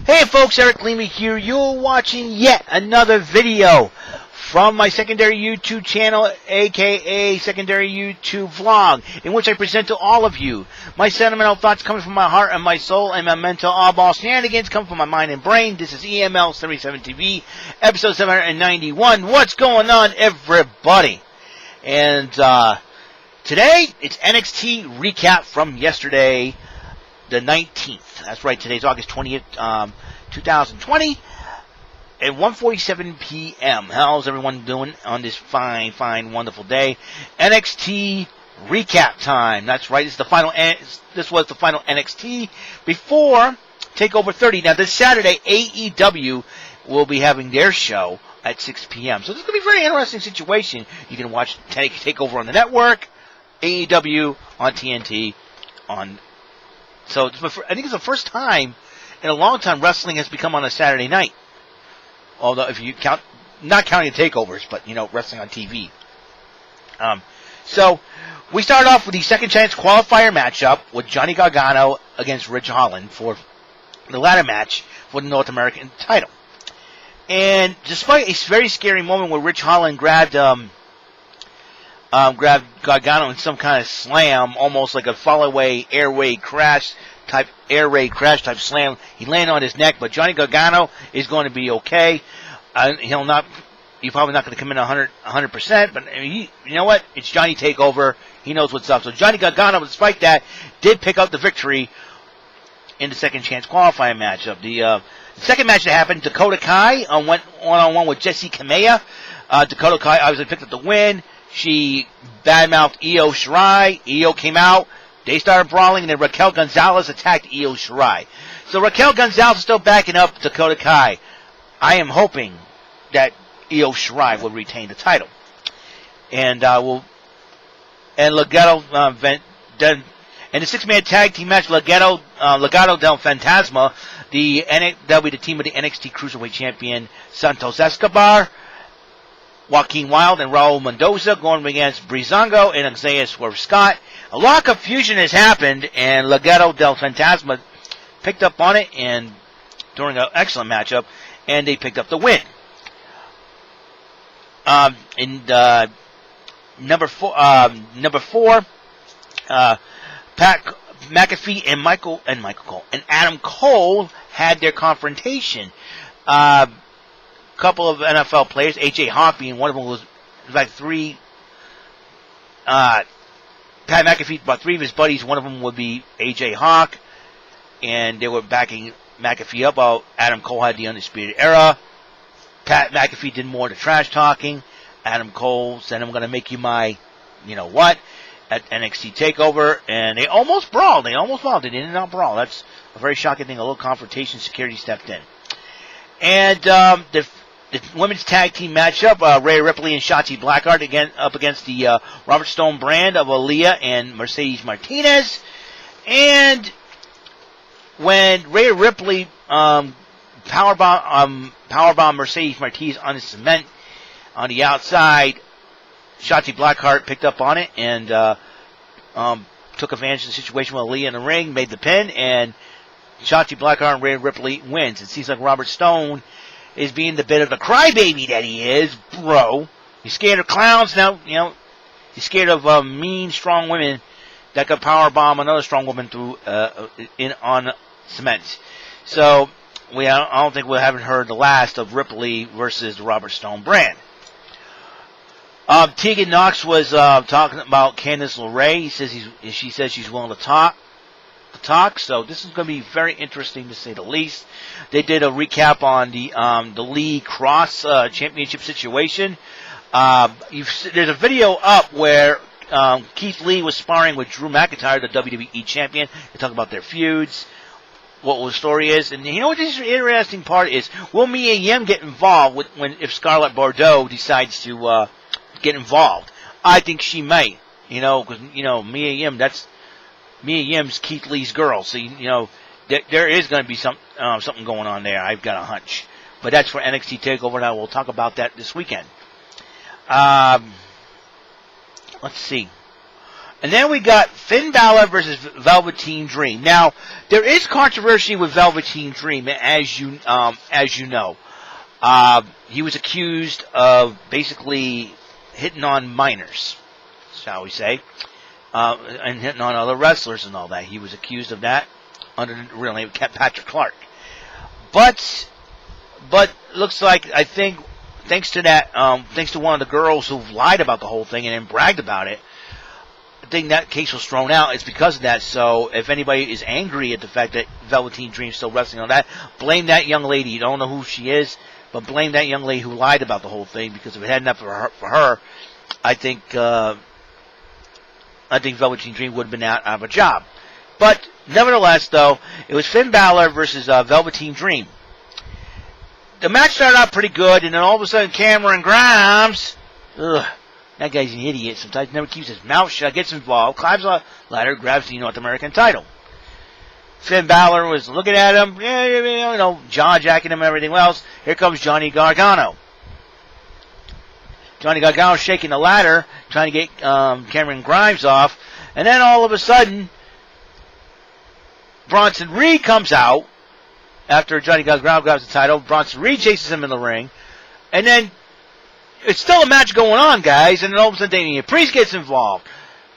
Hey folks, Eric Lima here. You're watching yet another video from my secondary YouTube channel, aka secondary YouTube vlog, in which I present to all of you my sentimental thoughts coming from my heart and my soul, and my mental oddball shenanigans come from my mind and brain. This is EML77 TV, episode 791. What's going on, everybody? And today, it's NXT Recap from yesterday, the 19th. That's right, today's August 20th, 2020, at 1:47 p.m. How's everyone doing on this fine, wonderful day? NXT Recap time. That's right, this was the final NXT before TakeOver 30. Now, this Saturday, AEW will be having their show at 6 p.m. So this is going to be a very interesting situation. You can watch TakeOver on the network, AEW on TNT on... So I think it's the first time in a long time wrestling has become on a Saturday night. Although if you count, not counting the takeovers, but wrestling on TV. So we start off with the second chance qualifier matchup with Johnny Gargano against Ridge Holland for the ladder match for the North American title. And despite a very scary moment where Ridge Holland grabbed Gargano in some kind of slam, almost like a fall-away air raid crash type slam. He landed on his neck, but Johnny Gargano is going to be okay. He's probably not going to come in 100%, but you know what? It's Johnny Takeover. He knows what's up. So Johnny Gargano, despite that, did pick up the victory in the second chance qualifying matchup. The second match that happened, Dakota Kai went one-on-one with Jessi Kamea. Dakota Kai obviously picked up the win. She badmouthed Io Shirai. Io came out. They started brawling, and then Raquel Gonzalez attacked Io Shirai. So Raquel Gonzalez is still backing up Dakota Kai. I am hoping that Io Shirai will retain the title. And Legado, in the six-man tag team match, Legado del Fantasma, the team of the NXT Cruiserweight Champion Santos Escobar, Joaquin Wilde and Raul Mendoza going against Breezango and Isaiah Swerve Scott. A lot of confusion has happened, and Legado del Fantasma picked up on it and during an excellent matchup, and they picked up the win. Number four, Pat McAfee and Michael Cole and Adam Cole had their confrontation. Couple of NFL players, AJ Hawk being one of them, was like three. Pat McAfee brought three of his buddies. One of them would be AJ Hawk, and they were backing McAfee up while Adam Cole had the Undisputed Era. Pat McAfee did more of the trash talking. Adam Cole said, "I'm going to make you my, what," at NXT TakeOver, and they almost brawled. They did not brawl. That's a very shocking thing. A little confrontation. Security stepped in, and the women's tag team matchup, Rhea Ripley and Shotzi Blackheart up against the Robert Stone brand of Aaliyah and Mercedes Martinez. And when Rhea Ripley powerbomb Mercedes Martinez on the cement on the outside, Shotzi Blackheart picked up on it and took advantage of the situation with Aaliyah in the ring, made the pin, and Shotzi Blackheart and Rhea Ripley wins. It seems like Robert Stone is being the bit of the crybaby that he is, bro. He's scared of clowns now. He's scared of mean, strong women that could powerbomb another strong woman through on cement. So I don't think we haven't heard the last of Ripley versus the Robert Stone brand. Tegan Knox was talking about Candice LeRae. She says she's willing to talk. So this is going to be very interesting to say the least. They did a recap on the Lee Cross championship situation. There's a video up where Keith Lee was sparring with Drew McIntyre, the WWE champion. They talk about their feuds, what the story is, and what this interesting part is: will Mia Yim get involved if Scarlett Bordeaux decides to get involved? I think she might. Because Mia Yim, that's Mia Yim's Keith Lee's girl, so there is going to be something going on there. I've got a hunch, but that's for NXT TakeOver. And we'll talk about that this weekend. Let's see. And then we got Finn Balor versus Velveteen Dream. Now, there is controversy with Velveteen Dream, as you know. He was accused of basically hitting on minors, shall we say, and hitting on other wrestlers and all that. He was accused of that under the real name Patrick Clark. But looks like, I think, thanks to that, thanks to one of the girls who lied about the whole thing and then bragged about it, I think that case was thrown out. It's because of that. So if anybody is angry at the fact that Velveteen Dream's still wrestling on that, blame that young lady. You don't know who she is, but blame that young lady who lied about the whole thing, because if it hadn't been for her, I think Velveteen Dream would have been out of a job. But nevertheless, though, it was Finn Balor versus Velveteen Dream. The match started out pretty good, and then all of a sudden, Cameron Grimes, that guy's an idiot. Sometimes never keeps his mouth shut, gets involved, climbs a ladder, grabs the North American title. Finn Balor was looking at him, jaw-jacking him and everything else. Here comes Johnny Gargano. Johnny Gargano shaking the ladder, trying to get Cameron Grimes off. And then all of a sudden, Bronson Reed comes out after Johnny Gargano grabs the title. Bronson Reed chases him in the ring. And then it's still a match going on, guys. And then all of a sudden, Damian Priest gets involved.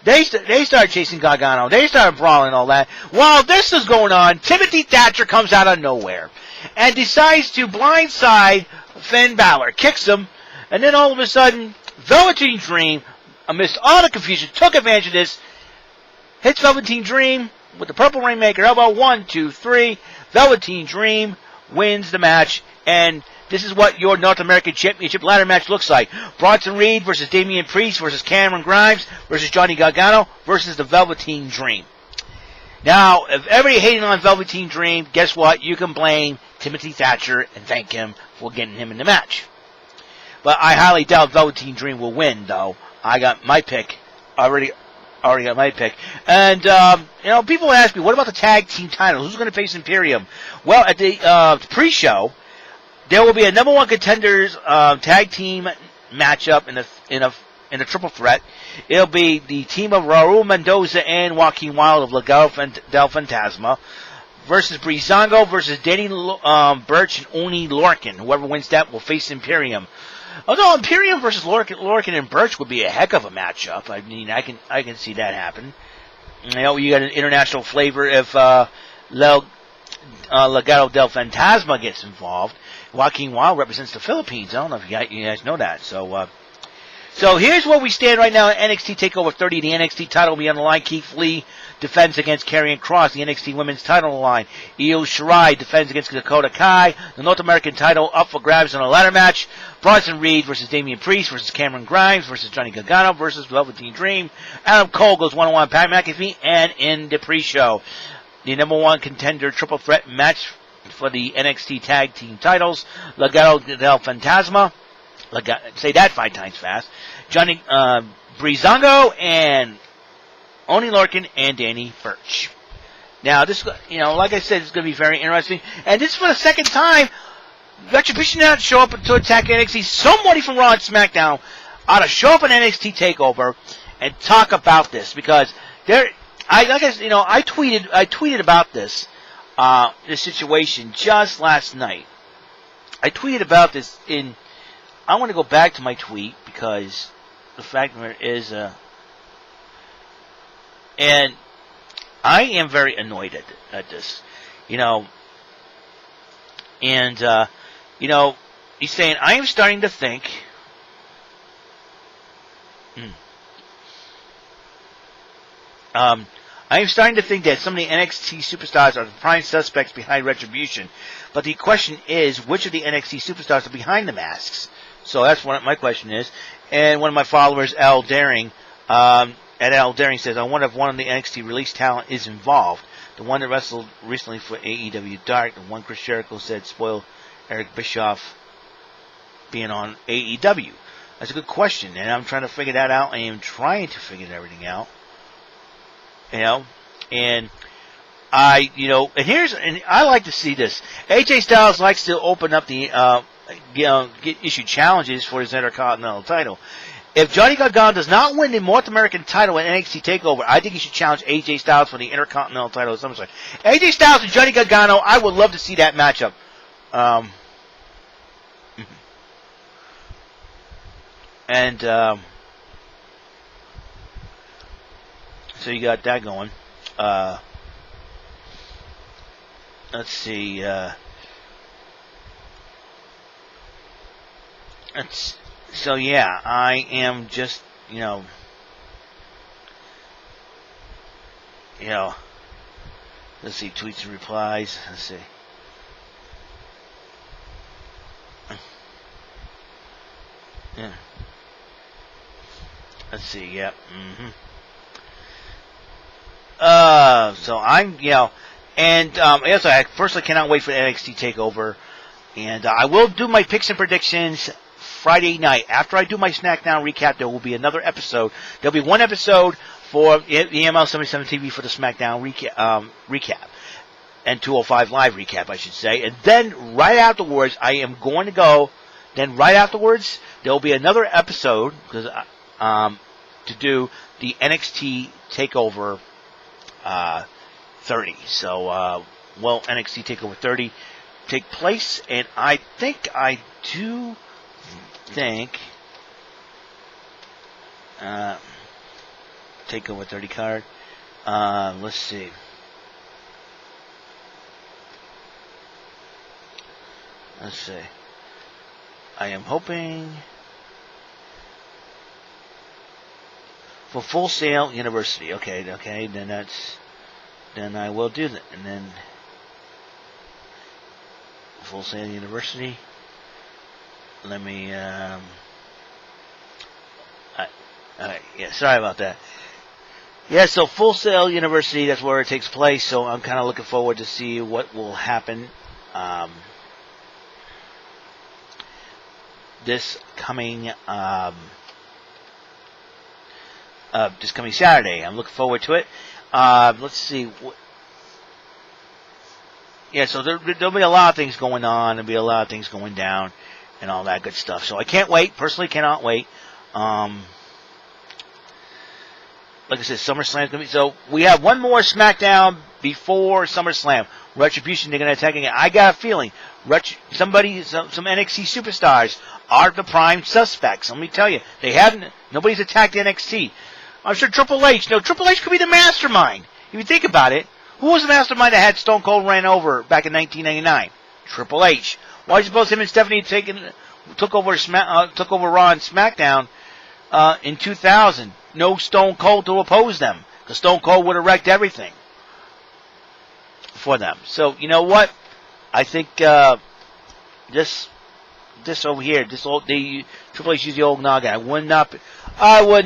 They start chasing Gargano. They start brawling and all that. While this is going on, Timothy Thatcher comes out of nowhere and decides to blindside Finn Balor. Kicks him. And then all of a sudden, Velveteen Dream, amidst all the confusion, took advantage of this. Hits Velveteen Dream with the Purple Rainmaker elbow. 1, 2, 3. Velveteen Dream wins the match. And this is what your North American Championship ladder match looks like. Bronson Reed versus Damian Priest versus Cameron Grimes versus Johnny Gargano versus the Velveteen Dream. Now, if everybody hating on Velveteen Dream, guess what? You can blame Timothy Thatcher and thank him for getting him in the match. But I highly doubt Velveteen Dream will win, though. I got my pick. Already got my pick. And, people ask me, what about the tag team titles? Who's going to face Imperium? Well, at the pre-show, there will be a number one contenders tag team matchup in a triple threat. It'll be the team of Raul Mendoza and Joaquin Wilde of Legado del Fantasma versus Breezango versus Danny Burch and Oni Lorcan. Whoever wins that will face Imperium. Although Imperium versus Lorcan and Burch would be a heck of a matchup. I mean, I can see that happen. You got an international flavor if Legado del Fantasma gets involved. Joaquin Wilde represents the Philippines. I don't know if you guys know that. So here's where we stand right now in NXT TakeOver 30. The NXT title will be on the line. Keith Lee defends against Karrion Kross. The NXT Women's title on the line. Io Shirai defends against Dakota Kai. The North American title up for grabs in a ladder match. Bronson Reed versus Damian Priest versus Cameron Grimes versus Johnny Gargano versus Velveteen Dream. Adam Cole goes one-on-one Pat McAfee. And in the pre-show, the number one contender triple threat match for the NXT Tag Team titles. Legado del Fantasma. Say that 5 times fast. Johnny Breezango and Oni Lorcan and Danny Burch. Now, this, like I said, it's going to be very interesting. And this is for the second time. Retribution ought to show up to attack NXT. Somebody from Raw and SmackDown ought to show up in NXT TakeOver and talk about this, because I tweeted about this situation just last night. I tweeted about this I want to go back to my tweet, because the fact of it is, and I am very annoyed at this, and, he's saying, I am starting to think, I am starting to think that some of the NXT superstars are the prime suspects behind Retribution, but the question is, which of the NXT superstars are behind the masks? So that's what my question is. And one of my followers, Al Daring, says, I wonder if one of the NXT release talent is involved. The one that wrestled recently for AEW Dark, the one Chris Jericho said spoiled Eric Bischoff being on AEW. That's a good question, and I'm trying to figure that out. I am trying to figure everything out. And I like to see this. AJ Styles likes to open up the, get issued challenges for his Intercontinental title. If Johnny Gargano does not win the North American title at NXT TakeOver, I think he should challenge AJ Styles for the Intercontinental title at SummerSlam. AJ Styles and Johnny Gargano, I would love to see that matchup. So you got that going. Let's see. So yeah, I am just, let's see, tweets and replies. Let's see. Yeah. Let's see. Yep. So I'm, and yes, I personally cannot wait for the NXT TakeOver, and I will do my picks and predictions Friday night. After I do my SmackDown recap, there will be another episode. There'll be one episode for EML77 TV for the SmackDown recap. And 205 Live recap, I should say. And then right afterwards, there'll be another episode to do the NXT TakeOver 30. So, NXT TakeOver 30 take place, and I do think TakeOver 30 card. Let's see. Let's see. I am hoping for Full Sail University. Okay, then I will do that. And then Full Sail University. Let me, yeah, sorry about that. Yeah, so Full Sail University, that's where it takes place, so I'm kind of looking forward to see what will happen, this coming Saturday. I'm looking forward to it. Let's see. Yeah, so there'll be a lot of things going on. There'll be a lot of things going down and all that good stuff. So I can't wait. Personally, cannot wait. Like I said, SummerSlam's gonna be. So we have one more SmackDown before SummerSlam. Retribution, they're gonna attack again. I got a feeling some NXT superstars are the prime suspects. Let me tell you, nobody's attacked NXT. I'm sure Triple H. Triple H could be the mastermind. If you think about it, who was the mastermind that had Stone Cold ran over back in 1999? Triple H. Why do you suppose him and Stephanie took over Raw and SmackDown in 2000? No Stone Cold to oppose them, because Stone Cold would have wrecked everything for them. So you know what? I think this over here, Triple H used the old noggin. I would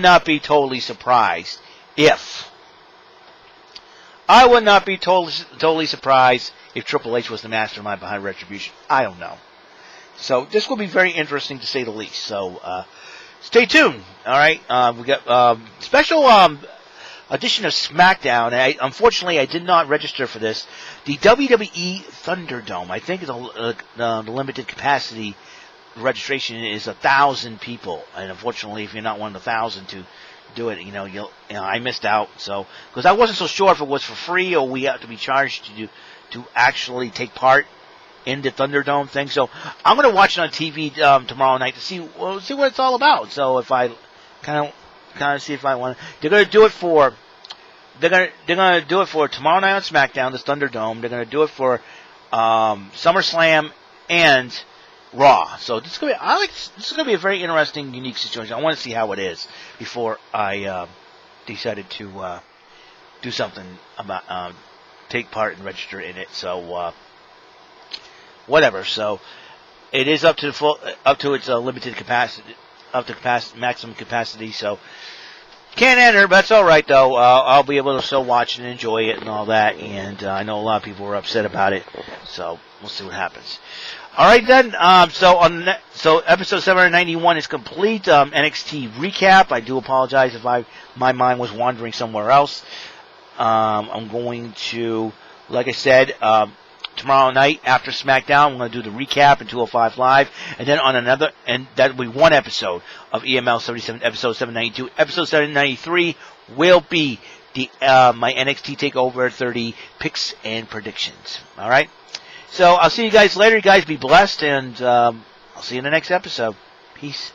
not be totally surprised if Triple H was the mastermind behind Retribution. I don't know. So this will be very interesting to say the least. So stay tuned. All right, we got special edition of SmackDown. Unfortunately, I did not register for this. The WWE Thunderdome. I think the limited capacity registration is 1,000 people, and unfortunately, if you're not one of the 1,000 to do it, I missed out. So because I wasn't so sure if it was for free or we have to be charged to actually take part in the Thunderdome thing. So I'm going to watch it on TV tomorrow night to see what it's all about. So if I kind of see if I want to, they're going to do it for tomorrow night on SmackDown, this Thunderdome. They're going to do it for SummerSlam and Raw. So this is going to be a very interesting, unique situation. I want to see how it is before I decided to do something about take part and register in it. So whatever. So it is up to its limited capacity, maximum capacity. So can't enter, but that's all right though. I'll be able to still watch and enjoy it and all that. And I know a lot of people were upset about it. So we'll see what happens. All right then. So episode 791 is complete. NXT recap. I do apologize if my mind was wandering somewhere else. I'm going to, like I said, tomorrow night after SmackDown, we're going to do the recap in 205 Live, and then on another, and that will be one episode of EML77, episode 792. Episode 793 will be the my NXT TakeOver 30 picks and predictions. All right? So I'll see you guys later. You guys be blessed, and I'll see you in the next episode. Peace.